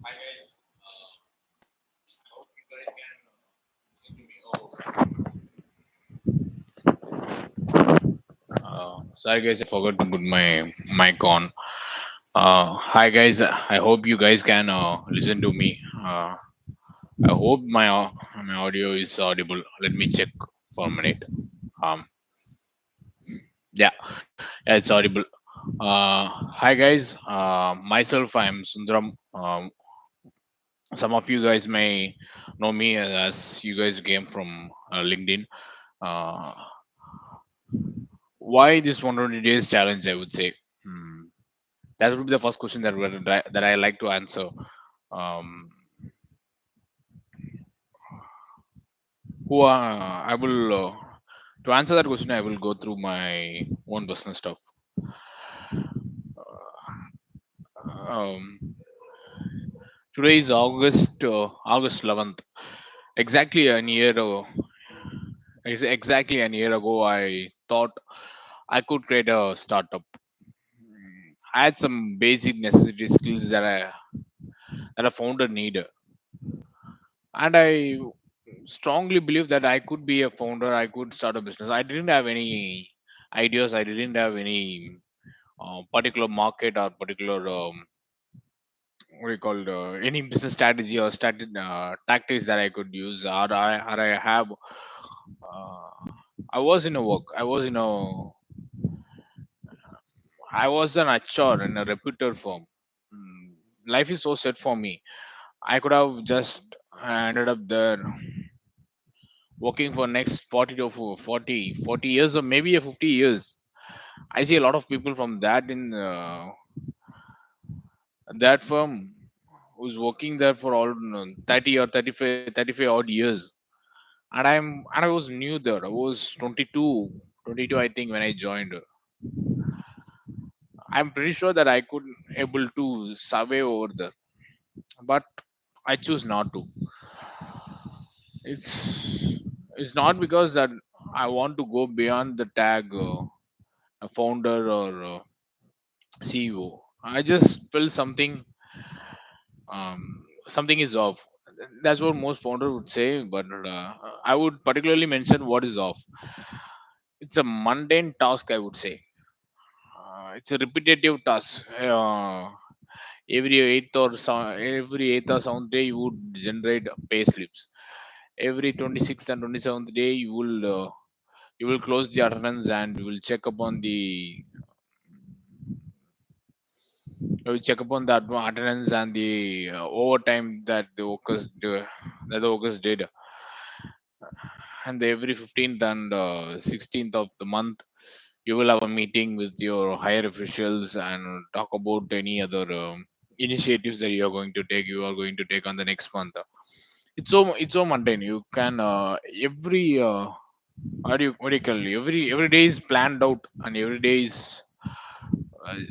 Hi guys, hope you guys can listen to me. Sorry guys, I forgot to put my mic on. Hi guys, I hope you guys can listen to me. I hope my audio is audible. Let me check for a minute. Um, yeah, yeah, it's audible. Hi guys, myself I'm Sundaram. Some of you guys may know me as you guys came from LinkedIn. Uh, why this 120 days challenge? I would say. That would be the first question that I like to answer. Um, who I will to answer that question, I will go through my own personal stuff. Um, Today is August 11th. Exactly a year ago. Exactly a year ago, I thought I could create a startup. I had some basic necessity skills that a founder need, and I strongly believe that I could be a founder. I could start a business. I didn't have any ideas. I didn't have any particular market or particular what do you call any business strategy or tactics that I could use. Or I have. Uh, I was in a work. I was an HR in a reputed firm. Mm, Life is so set for me. I could have just ended up there working for next 40 to 40 years or maybe a 50 years. I see a lot of people from that in that firm who's working there for all 30 or 35 odd years. And I was new there. I was 22 I think when I joined. I'm pretty sure that I could able to survey over there, but I choose not to. It's not because that I want to go beyond the tag a founder or CEO. I just feel something is off. That's what most founder would say, but I would particularly mention what is off. It's a mundane task, I would say. It's a repetitive task. Every eighth or seventh day, you would generate pay slips. Every 26th and 27th day, you will close the attendance and you will check upon the attendance and the overtime that the workers did. And every 15th and 16th of the month, you will have a meeting with your higher officials and talk about any other initiatives that you are going to take on the next month. It's so mundane. You can every what do you call it? Every day is planned out and every day is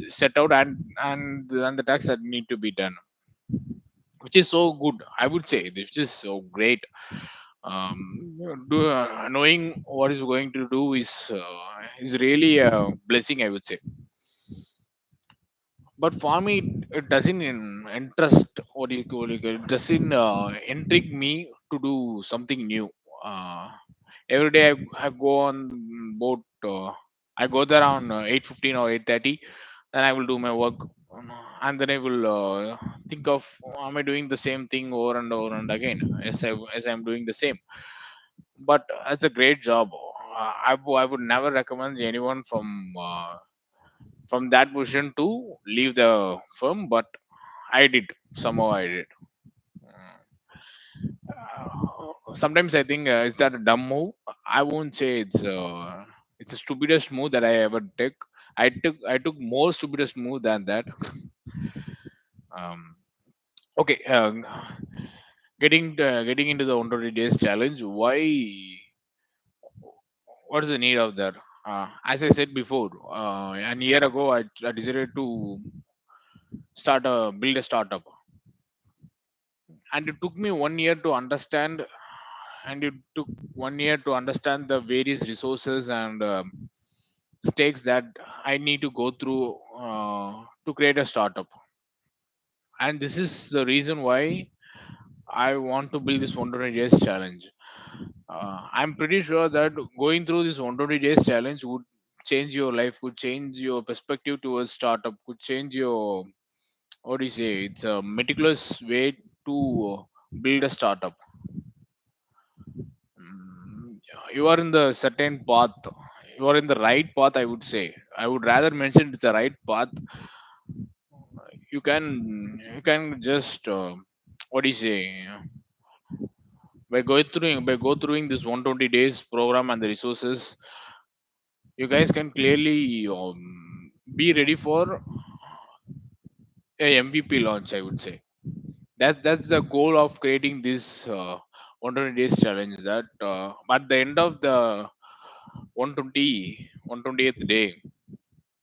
set out, and the tasks that need to be done, which is so good. I would say this is so great. Knowing what is going to do is really a blessing, I would say. But for me, it doesn't interest it doesn't intrigue me to do something new. Every day I go on boat. I go there around 8:15 or 8:30. Then I will do my work, and then I will think of, am I doing the same thing over and over and again as I'm doing the same. But it's a great job. I would never recommend anyone from that position to leave the firm, but I did. Somehow I did. Sometimes I think, is that a dumb move? I won't say it's the stupidest move that I ever took. I took more stupidest move than that. um, okay. Getting into the 120 days challenge. Why? What is the need of that? As I said before, a year ago, I decided to build a startup, and it took me 1 year to understand, and it took 1 year to understand the various resources and stakes that I need to go through to create a startup. And this is the reason why I want to build this 120 days challenge. I'm pretty sure that going through this 120 days challenge would change your life, could change your perspective towards startup, could change your, what do you say? It's a meticulous way to build a startup. You are in the certain path. You are in the right path, I would say. I would rather mention it's the right path. You can just what do you say? By go through this 120 days program and the resources, you guys can clearly be ready for a MVP launch. I would say that's the goal of creating this 120 days challenge. That at the end of the 120th day,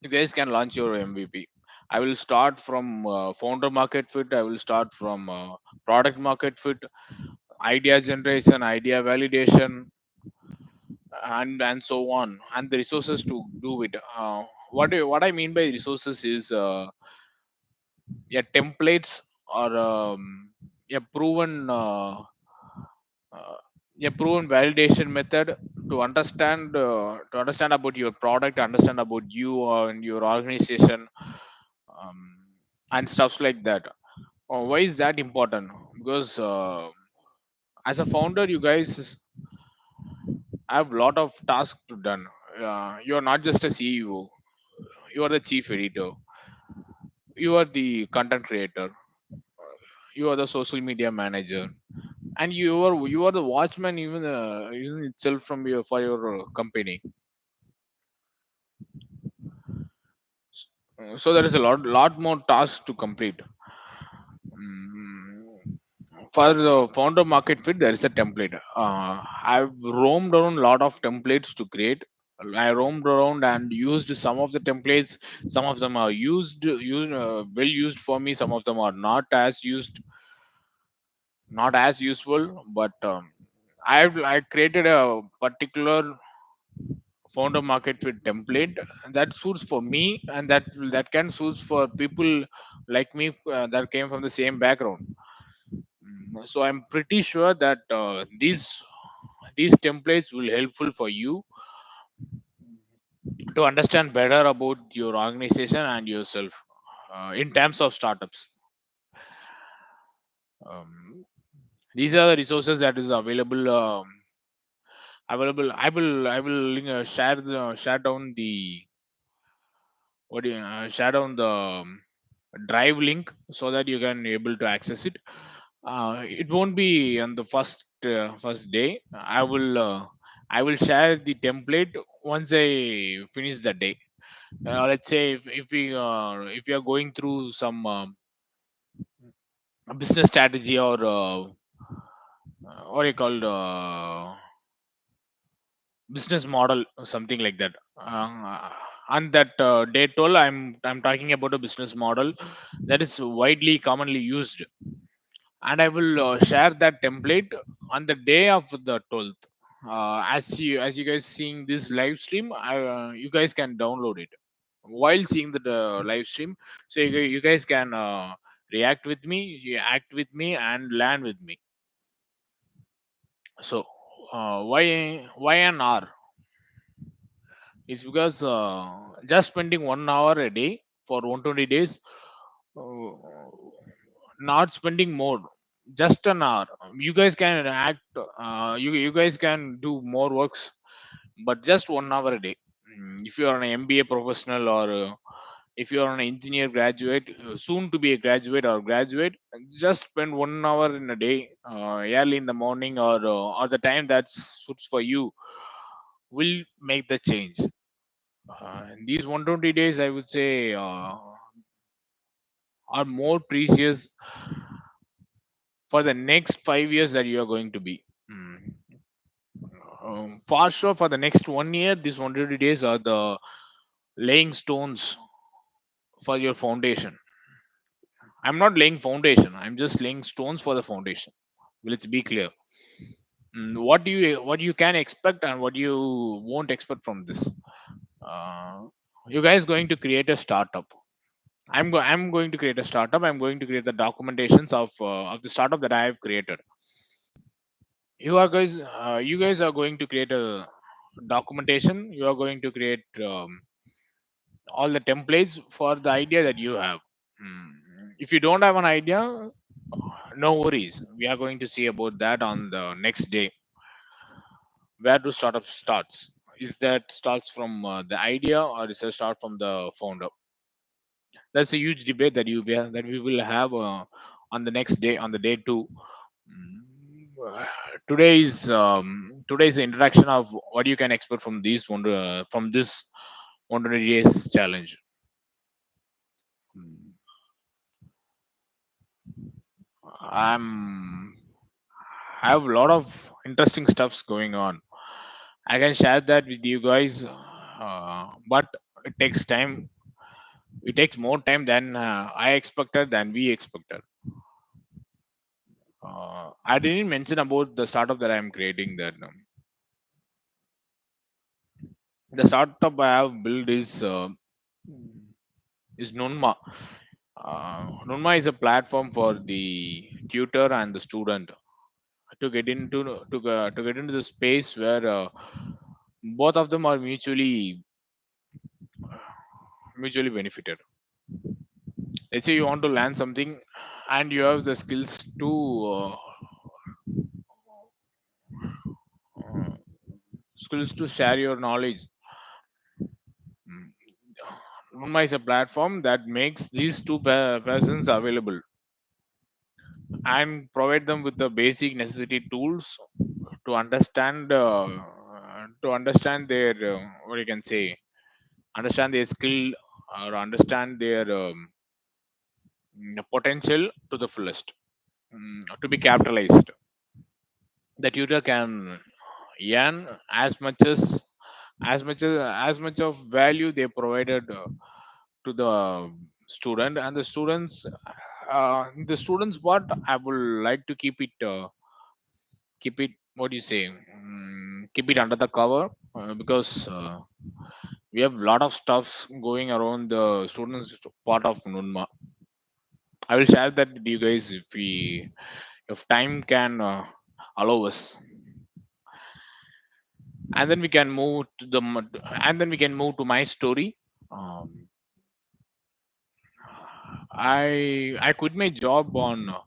you guys can launch your MVP. I will start from founder market fit. I will start from product market fit, idea generation, idea validation, and so on, and the resources to do it. What I mean by resources is yeah, templates or a proven uh, a proven validation method to understand about your product, understand about you and your organization, um, and stuff like that. Why is that important? Because as a founder, you guys have a lot of tasks to done. You are not just a CEO. You are the chief editor. You are the content creator. You are the social media manager, and you are the watchman even itself from your for your company. So there is a lot more tasks to complete. Mm, for the founder market fit, there is a template. I've roamed around a lot of templates to create. I roamed around and used some of the templates. Some of them are well used for me. Some of them are not as useful. But I created a particular founder market fit template that suits for me, and that can suits for people like me that came from the same background. So I'm pretty sure that these templates will helpful for you to understand better about your organization and yourself in terms of startups. um, these are the resources that is available. I will share down the what do you, share down the drive link so that you can able to access it. It won't be on the first day. I will share the template once I finish the day. Let's say if you are going through some business strategy or what do you call business model or something like that. And that day told I'm talking about a business model that is widely commonly used, and I will share that template on the day of the 12th. As you guys seeing this live stream, you guys can download it while seeing the live stream, so you guys can react with me, you act with me, and learn with me. So why an hour? It's because just spending 1 hour a day for 120 days, uh, not spending more, just an hour. You guys can act, you guys can do more works, but just 1 hour a day. If you are an MBA professional or if you are an engineer graduate, soon to be a graduate or graduate, just spend 1 hour in a day, early in the morning or the time that suits for you, will make the change. And these 120 days, I would say, are more precious for the next 5 years that you are going to be. Mm. For sure, for the next 1 year, these 120 days are the laying stones for your foundation. I'm not laying foundation. I'm just laying stones for the foundation. Let's be clear. What you can expect and what you won't expect from this. Uh, you guys going to create a startup. I'm going to create a startup. I'm going to create the documentations of the startup that I have created. You guys are going to create a documentation. You are going to create all the templates for the idea that you have. If you don't have an idea, no worries. We are going to see about that on the next day. Where do startup starts? Is that starts from the idea, or is it start from the founder? That's a huge debate that we will have on the next day, on the day two. Today's interaction of what you can expect from from this 100 days challenge. Mm, I'm have a lot of interesting stuffs going on. I can share that with you guys, but it takes time. It takes more time than I expected, than we expected. I didn't mention about the startup that I'm creating. That the startup I have built is Nunma. Nunma is a platform for the tutor and the student to get into to get into the space where both of them are mutually benefited. Let's say you want to learn something and you have the uh, skills to share your knowledge. Mm. Nunma is a platform that makes these two persons available and provide them with the basic necessity tools to understand their what you can say, understand their skill, or understand their potential to the fullest, to be capitalized. The tutor can earn as much of value they provided to the student, and the students what I would like to keep it, what do you say, keep it under the cover, because we have a lot of stuffs going around the students part of Nunma. I will share that with you guys if time can allow us, and then we can move to my story. Um, I quit my job uh,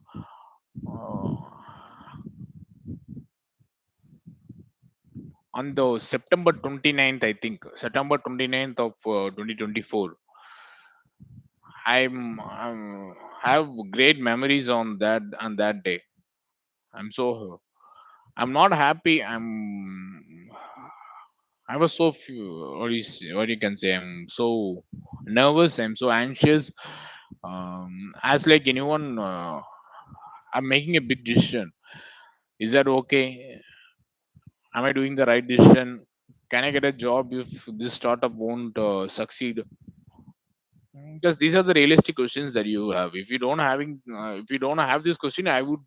on the September 29th, I think September 29th of 2024. I have great memories on that day. I'm not happy. I was what you can say. I'm so nervous. I'm so anxious. As like anyone, I'm making a big decision. Is that okay? Am I doing the right decision? Can I get a job if this startup won't succeed? Because these are the realistic questions that you have. If you don't have this question, I would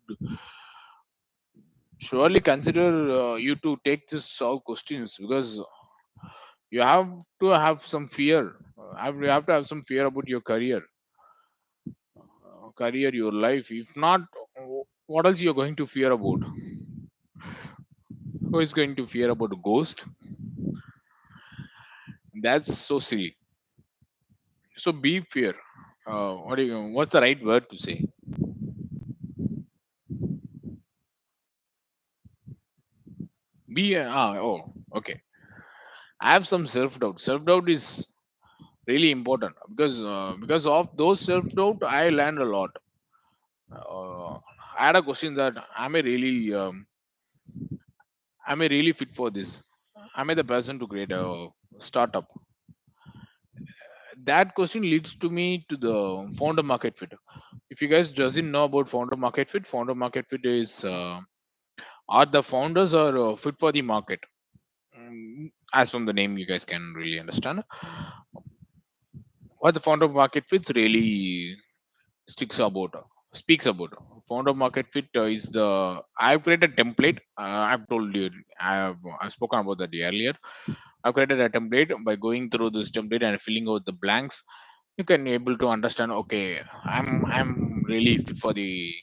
surely consider you to take this all questions, because you have to have some fear. You have to have some fear about your career, your life. If not, what else you're going to fear about? Who is going to fear about a ghost? That's so silly. So be fear. What's the right word to say? Okay. I have some self doubt. Self doubt is really important, because of those self doubt, I learned a lot. I had a question that am I really fit for this? Am I the person to create a startup? That question leads to me to the founder market fit. If you guys doesn't know about founder market fit is are the founders are fit for the market. As from the name, you guys can really understand what the founder market fits really sticks about speaks about. Founder market fit is the I've created a template. I've told you, I've spoken about that earlier. I've created a template by going through this template and filling out the blanks. you can able to understand, okay, I'm really fit for the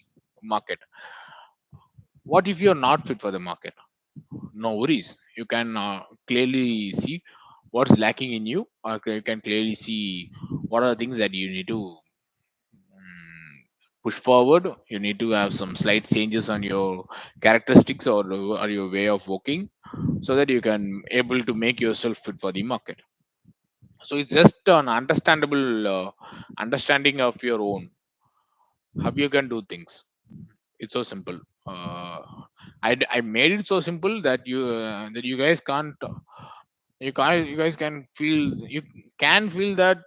market. What if you're not fit for the market? No worries, you can clearly see what's lacking in you, or you can clearly see what are the things that you need to push forward. You need to have some slight changes on your characteristics, or your way of working, so that you can able to make yourself fit for the market. So it's just an understandable understanding of your own, how you can do things. It's so simple. uh, I made it so simple that you guys can't, you guys can feel that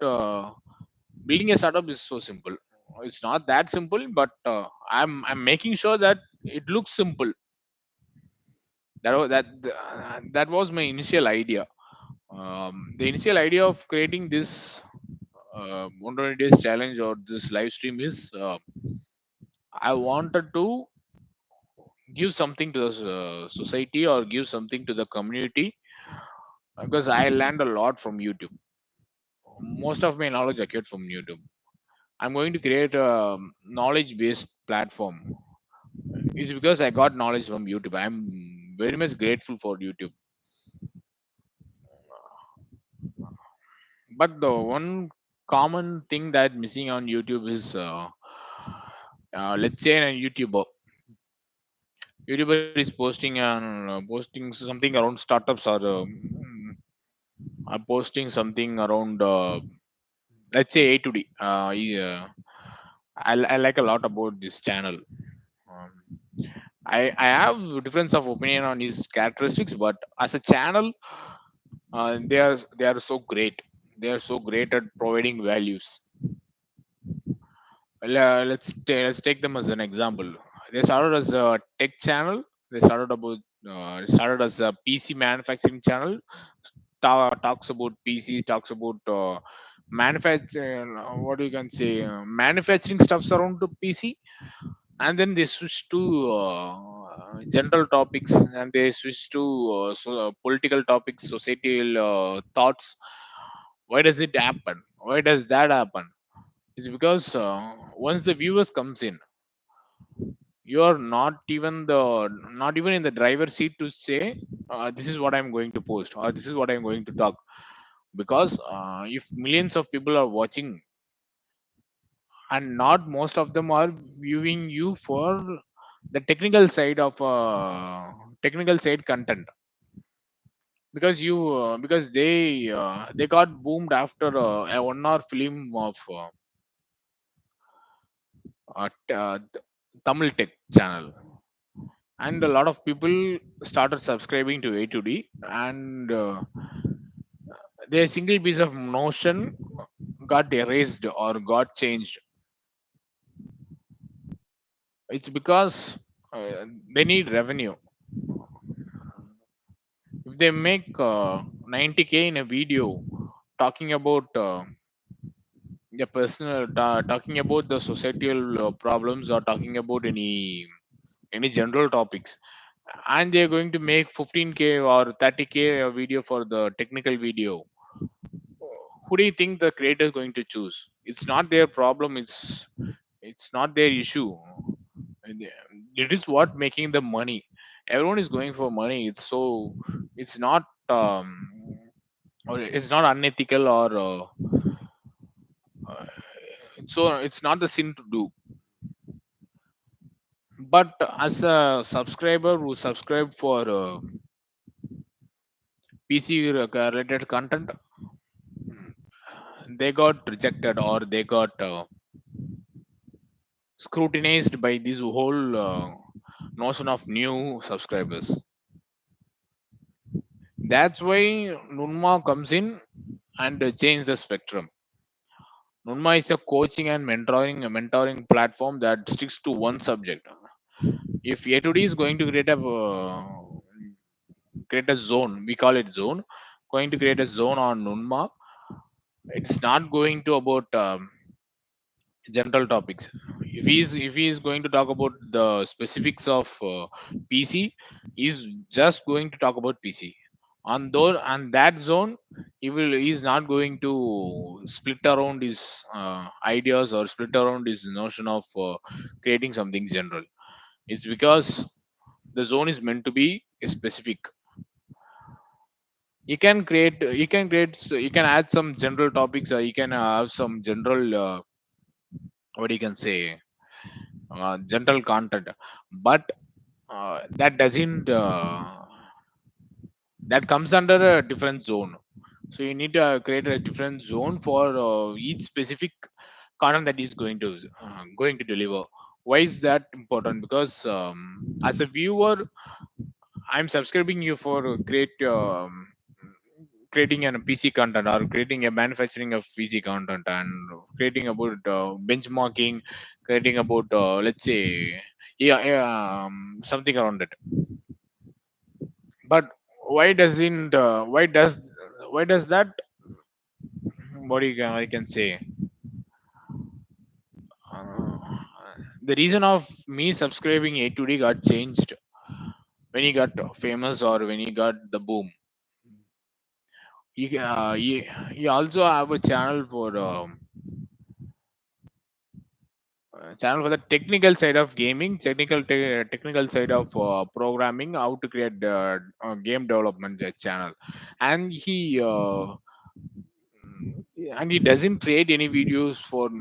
building a startup is so simple. It's not that simple, but I'm making sure that it looks simple. That was my initial idea. The initial idea of creating this 120 days challenge or this live stream is, I wanted to give something to the society, or give something to the community, because I learned a lot from YouTube. Most of my knowledge I get from YouTube. I'm going to create a knowledge based platform. It's because I got knowledge from YouTube. I'm very much grateful for YouTube. But the one common thing that missing on YouTube is, let's say a YouTuber is posting something around startups, or posting something around, let's say A to D. I like a lot about this channel. Um, I have difference of opinion on his characteristics, but as a channel, they are so great. They are so great at providing values. Well, let's take them as an example. They started as a tech channel. They started as a PC manufacturing channel. Talks about PC, talks about manufacturing. What you can say, manufacturing stuffs around the PC, and then they switched to general topics, and they switched to political topics, societal thoughts. Why does it happen? Why does that happen? It's because once the viewers comes in, you are not even in the driver's seat to say, this is what I'm going to post, or this is what I'm going to talk. Because if millions of people are watching, and not most of them are viewing you for the technical side content, because they got boomed after a 1 hour film of Tamil Tech channel, and a lot of people started subscribing to A to D, and their single piece of notion got erased or got changed. It's because they need revenue. If they make 90K in a video talking about talking about the societal problems, or talking about any general topics, and they're going to make 15K or 30K a video for the technical video, who do you think the creator is going to choose? It's not their problem. It's not their issue. And it is what making the money. Everyone is going for money. It's not or it's not unethical, or uh, it's not the sin to do. But as a subscriber who subscribed for PC related content, they got rejected, or they got scrutinized by this whole notion of new subscribers. That's why Nunma comes in and change the spectrum. Nunma is a coaching and mentoring platform that sticks to one subject. If A2D is going to create a zone, we call it zone, going to create a zone on Nunma, it's not going to about general topics. If he is going to talk about the specifics of PC, he's just going to talk about PC. On those and that zone, he's not going to split around his ideas or split around his notion of creating something general. It's because the zone is meant to be specific. You can add some general topics, or you can have some general what you can say general content, but that comes under a different zone. So you need to create a different zone for each specific content that is going to deliver. Why is that important? Because as a viewer, I'm subscribing you for creating an PC content, or creating a manufacturing of PC content, and creating about benchmarking, creating about let's say, yeah, something around it. But why does that, what I can say, uh, the reason of me subscribing A2D got changed when he got famous, or when he got the boom. He also have a channel for the technical side of gaming, technical side of programming, how to create game development channel. And he doesn't create any videos for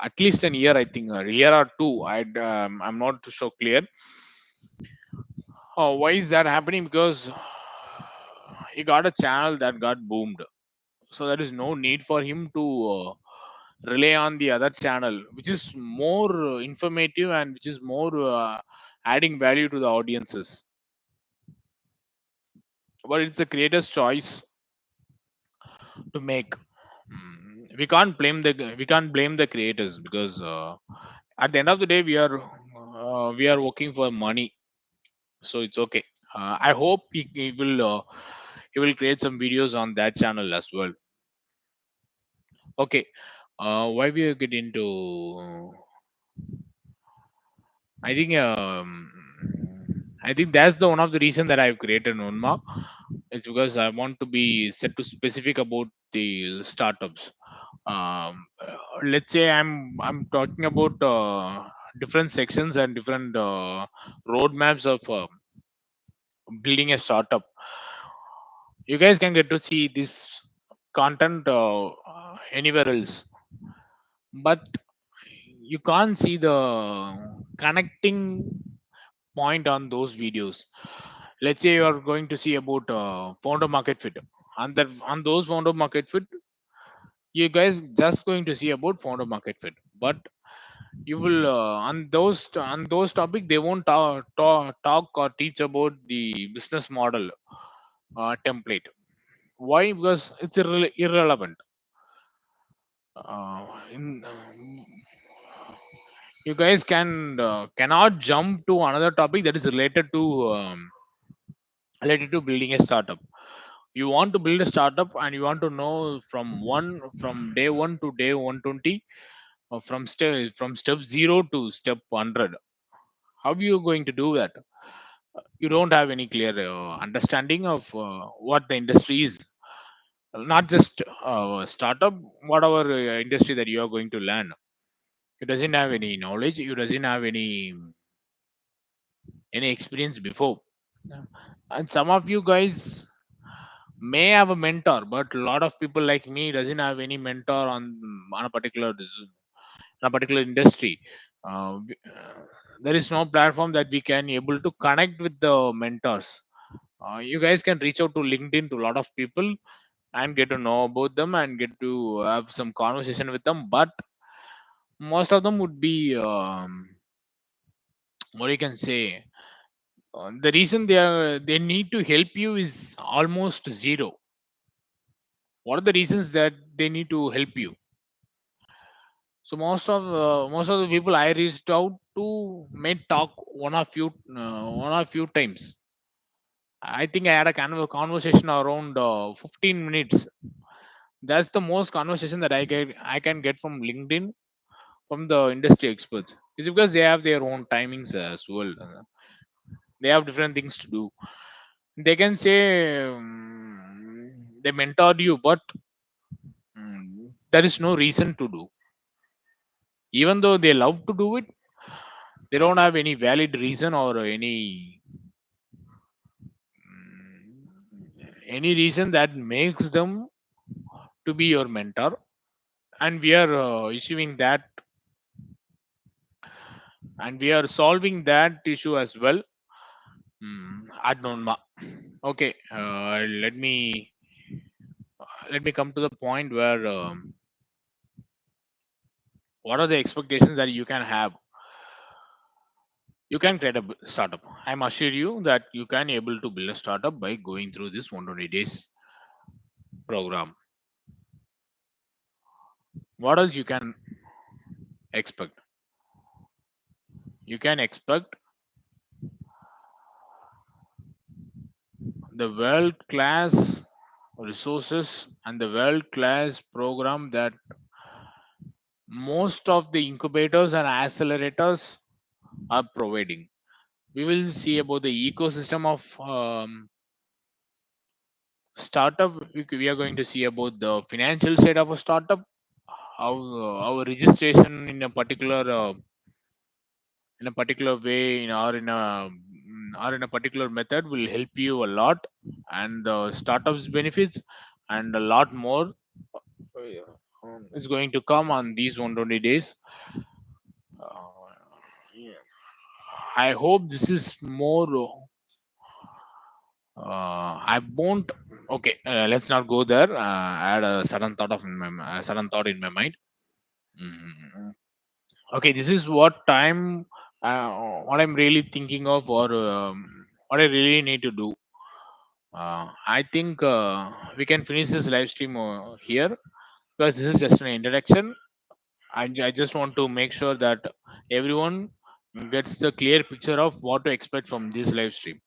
at least an year, I think, a year or two. I'm not so clear. Why is that happening? Because he got a channel that got boomed, so there is no need for him to rely on the other channel, which is more informative, and which is more adding value to the audiences. But it's the creator's choice to make. We can't blame the creators, because at the end of the day, we are working for money, so it's okay. I hope he will create some videos on that channel as well. Okay, why we get into? I think I think that's the one of the reason that I've created Unma. It's because I want to be set to specific about the startups. Let's say I'm talking about different sections and different roadmaps of building a startup. You guys can get to see this content anywhere else, but you can't see the connecting point on those videos. Let's say you are going to see about founder market fit. On those founder market fit, you guys just going to see about founder market fit. But you will on those topic, they won't talk or teach about the business model template. Why? Because it's irrelevant. You guys cannot jump to another topic that is related to building a startup. You want to build a startup, and you want to know from day 1 to day 120, from step 0 to step 100. How are you going to do that? You don't have any clear understanding of what the industry is. Not just startup, whatever industry that you are going to learn. You doesn't have any knowledge. You doesn't have any experience before. Yeah. And some of you guys may have a mentor, but a lot of people like me doesn't have any mentor on a on a particular industry. There is no platform that we can able to connect with the mentors. You guys can reach out to LinkedIn to a lot of people and get to know about them and get to have some conversation with them, but most of them would be what you can say, the reason they need to help you is almost zero. What are the reasons that they need to help you? So most of the people I reached out to may talk one or few times. I think I had a kind of a conversation around 15 minutes. That's the most conversation that I can get from LinkedIn, from the industry experts. It's because they have their own timings as well. They have different things to do. They can say they mentored you, but there is no reason to do. Even though they love to do it, they don't have any valid reason or any reason that makes them to be your mentor. And we are issuing that, and we are solving that issue as well. Ad norma. Okay, let me come to the point where what are the expectations that you can have. You can create a startup. I'm assure you that you can able to build a startup by going through this 120 days program. What else you can expect? You can expect the world class resources and the world class program that most of the incubators and accelerators are providing. We will see about the ecosystem of startup. We are going to see about the financial side of a startup, how our registration in a particular way or in a particular method will help you a lot, and the startups benefits and a lot more is going to come on these 120 days. Yeah. I hope this is more. I won't. Okay, let's not go there. I had a sudden thought a sudden thought in my mind. Mm, okay, this is what time. What I'm really thinking of, or what I really need to do. I think we can finish this live stream here, because this is just an introduction. I just want to make sure that everyone gets the clear picture of what to expect from this live stream.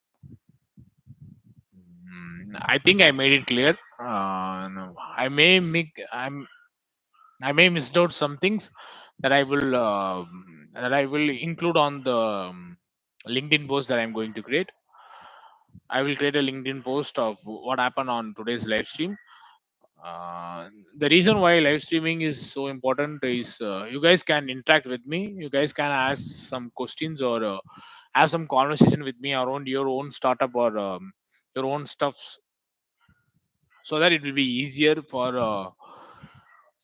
I think I made it clear. No, I may miss out some things that I will include on the LinkedIn post that I'm going to create. I will create a LinkedIn post of what happened on today's live stream. Uh, the reason why live streaming is so important is you guys can interact with me. You guys can ask some questions or have some conversation with me around your own startup or your own stuffs, so that it will be easier for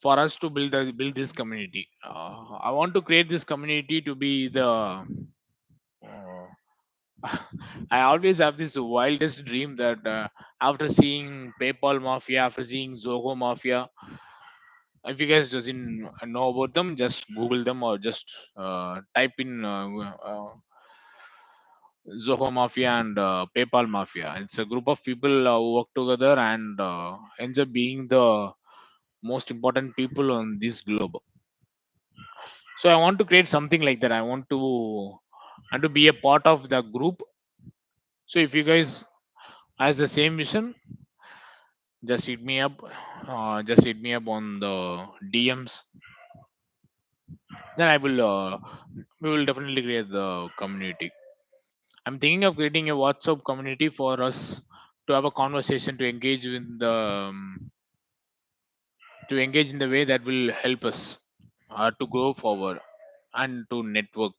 us to build this community. I want to create this community to be the. I always have this wildest dream that after seeing PayPal Mafia, after seeing Zoho Mafia, if you guys doesn't know about them, just Google them or just type in Zoho Mafia and PayPal Mafia. It's a group of people who work together and ends up being the most important people on this globe. So I want to create something like that. I want to and to be a part of the group. So if you guys has the same vision, just hit me up. Just hit me up on the DMs. Then I will. We will definitely create the community. I'm thinking of creating a WhatsApp community for us to have a conversation to engage in the way that will help us to go forward and to network.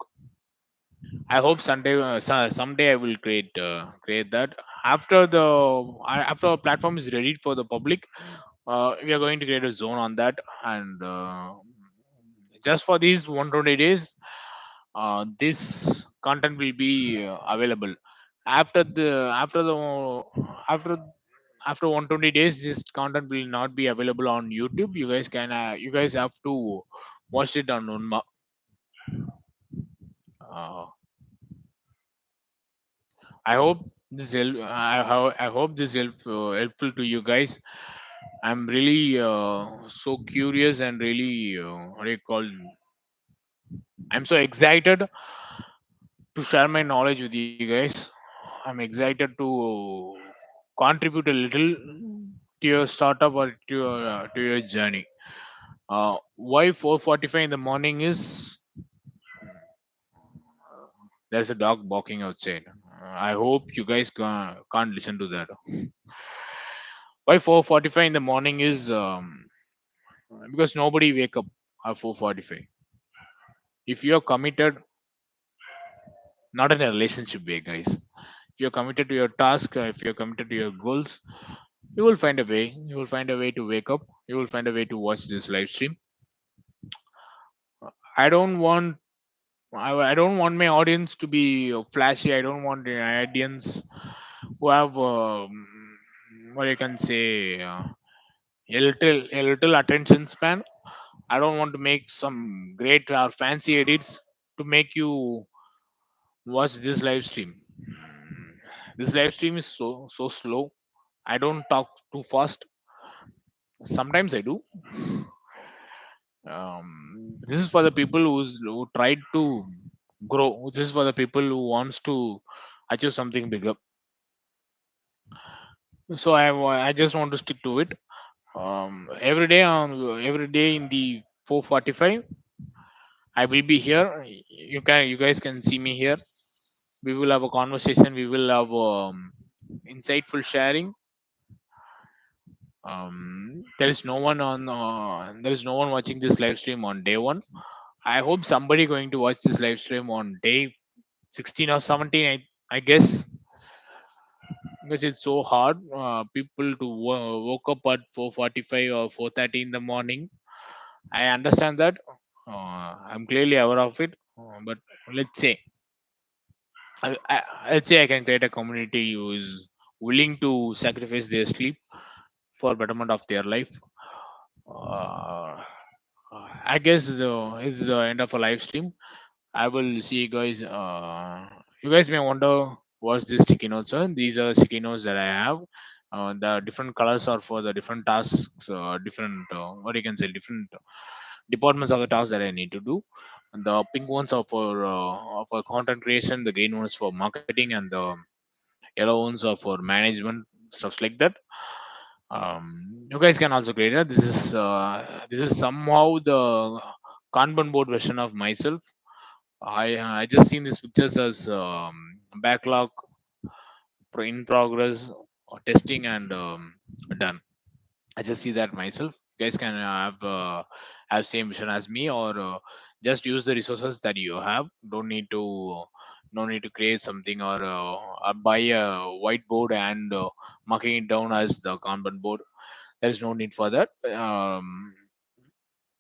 I hope someday I will create that. After our platform is ready for the public, we are going to create a zone on that, and just for these 120 days, this content will be available. After the after the after after 120 days, this content will not be available on YouTube. You guys have to watch it on Unma. Uh, I hope I hope this helpful to you guys. I'm really so curious and really what do you call? I'm so excited to share my knowledge with you guys. I'm excited to contribute a little to your startup or to your journey. Why 4:45 in the morning is there's a dog barking outside. I hope you guys can't listen to that. Why 4:45 in the morning is because nobody wake up at 4:45. If you're committed, not in a relationship way, guys. If you're committed to your task, if you're committed to your goals, you will find a way. You will find a way to wake up. You will find a way to watch this live stream. I don't want I don't want my audience to be flashy. I don't want the audience who have what you can say a little attention span. I don't want to make some great or fancy edits to make you watch this live stream. This live stream is so slow. I don't talk too fast. Sometimes I do. This is for the people who tried to grow. This is for the people who wants to achieve something bigger. So I just want to stick to it. Every day in the 4:45, I will be here. You guys can see me here. We will have a conversation. We will have insightful sharing. There is no one watching this live stream on day one. I hope somebody going to watch this live stream on day 16 or 17. I guess because it's so hard. People to woke up at 4:45 or 4:30 in the morning. I understand that. I'm clearly aware of it. But let's say let's say I can create a community who is willing to sacrifice their sleep for betterment of their life. Uh, I guess it's the end of a live stream. I will see you guys. You guys may wonder what's this sticky notes are. These are sticky notes that I have. The different colors are for the different tasks, different what you can say, different departments of the tasks that I need to do. And the pink ones are for content creation. The green ones for marketing, and the yellow ones are for management stuffs like that. You guys can also create that. This is somehow the Kanban board version of myself. I just seen these pictures as backlog, in progress, testing, and done. I just see that myself. You guys can have same vision as me, or just use the resources that you have. Don't need to no need to create something, or buy a whiteboard and marking it down as the Kanban board. There is no need for that.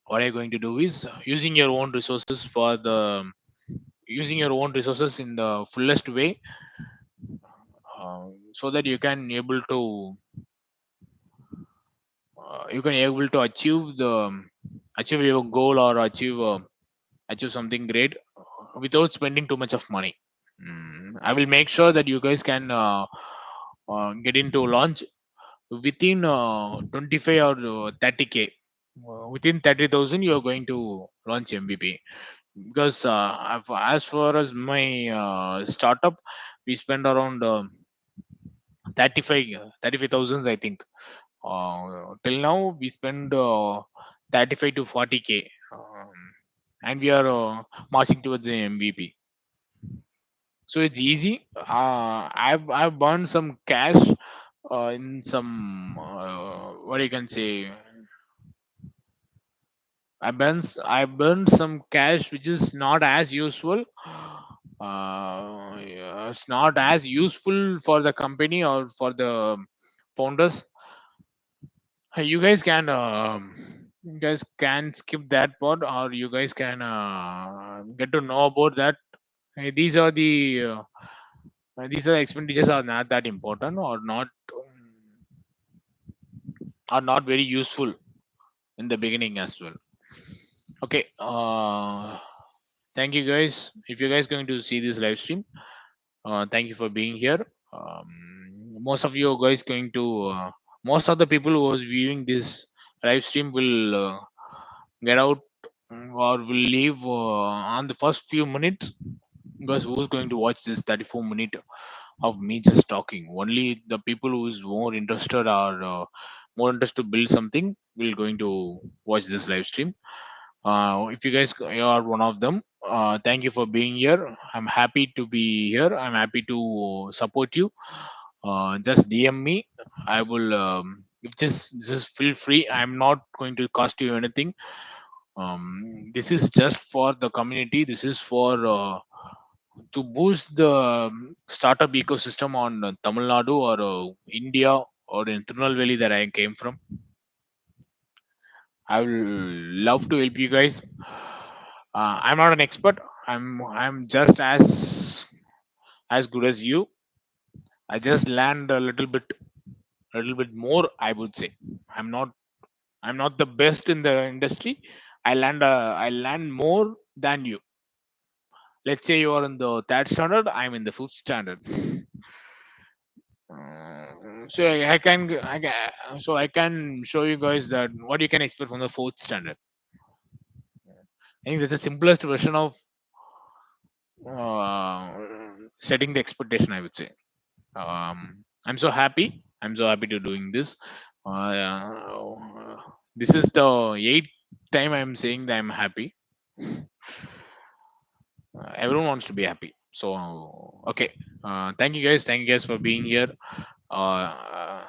What you're going to do is using your own resources in the fullest way, so that you can able to achieve your goal, or achieve something great without spending too much of money. I will make sure that you guys can get into launch within 25 or 30K. Within 30,000 you're going to launch MVP. Because as far as my startup, we spend around 35,000, I think. Till now we spend 35 to 40K, and we are marching towards the MVP. So it's easy. I've burned some cash in some what you can say. I burned some cash which is not as useful. Yeah, it's not as useful for the company or for the founders. You guys can skip that part, or you guys can get to know about that. These are expenditures are not that important, or not very useful in the beginning as well. Okay. Thank you guys. If you guys going to see this live stream, thank you for being here. Most of you guys going to most of the people who was viewing this live stream will get out, or will leave on the first few minutes, because who's going to watch this 34 minute of me just talking? Only the people who is more interested, or more interested to build something will going to watch this live stream. If you guys are one of them, thank you for being here. I'm happy to be here. I'm happy to support you. Just DM me. I will. If just feel free. I'm not going to cost you anything. This is just for the community. This is for to boost the startup ecosystem on Tamil Nadu or India or in Tirunelveli that I came from. I will love to help you guys. I'm not an expert. I'm just as good as you. I just learned a little bit more. I would say I'm not the best in the industry. I learned more than you. Let's say you are in the third standard. I'm in the fifth standard. So I can show you guys that what you can expect from the fourth standard. I think that's the simplest version of uh, setting the expectation, I would say. I'm so happy. I'm so happy to doing this. This is the eighth time I'm saying that I'm happy. Everyone wants to be happy. So okay. Thank you guys. Thank you guys for being here. Uh,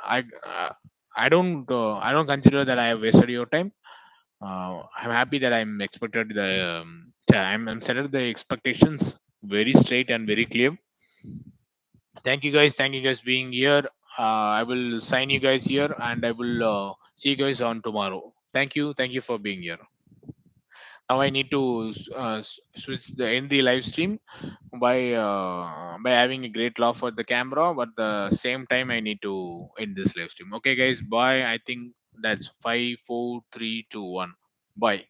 I uh, I don't consider that I have wasted your time. I'm happy that I'm expected the I'm set the expectations very straight and very clear. Thank you guys. Thank you guys being here. I will sign you guys here, and I will see you guys on tomorrow. Thank you. Thank you for being here. Now I need to switch the end the live stream by having a great laugh at the camera, but the same time I need to end this live stream. Okay, guys. Bye. I think that's 5, 4, 3, 2, 1. Bye.